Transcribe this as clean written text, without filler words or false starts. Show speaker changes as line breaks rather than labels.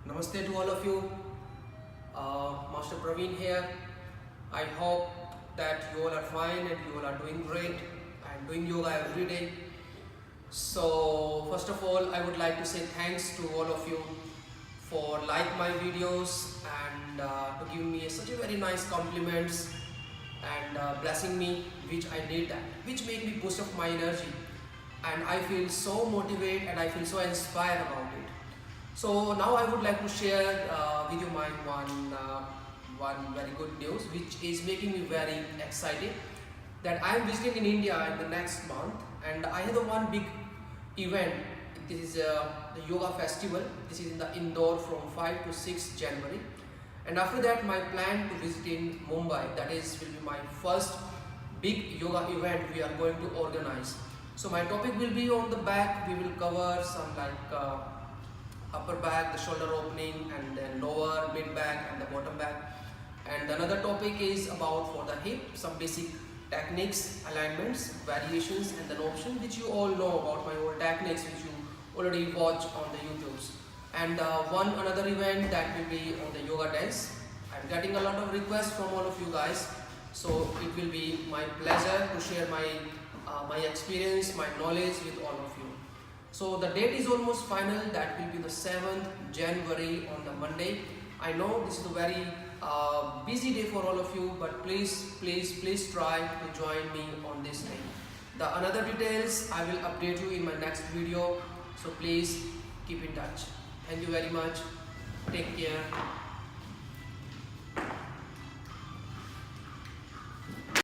Namaste to all of you. Master Praveen here. I hope that you all are fine and you all are doing great. I am doing yoga every day. So first of all, I would like to say thanks to all of you for like my videos and to give me such a very nice compliments and blessing me, which I need that, which make me boost up my energy, and I feel so motivated and I feel so inspired about it. So now I would like to share with you my one very good news, which is making me very excited, that I am visiting in India in the next month, and I have the one big event. This is the yoga festival. This is in the Indore from 5 to 6 January, and after that my plan to visit in Mumbai. That is will be my first big yoga event we are going to organize. So my topic will be on the back. We will cover some upper back, the shoulder opening, and then lower mid back and the bottom back. And another topic is about for the hip, some basic techniques, alignments, variations, and then option, which you all know about my old techniques, which you already watch on the YouTubes. And another event that will be on the yoga dance. I'm getting a lot of requests from all of you guys, so it will be my pleasure to share my experience, my knowledge with all of you. So the date is almost final. That will be the 7th January on the Monday. I know this is a very busy day for all of you, but please try to join me on this day. The another details I will update you in my next video. So please keep in touch. Thank you very much. Take care.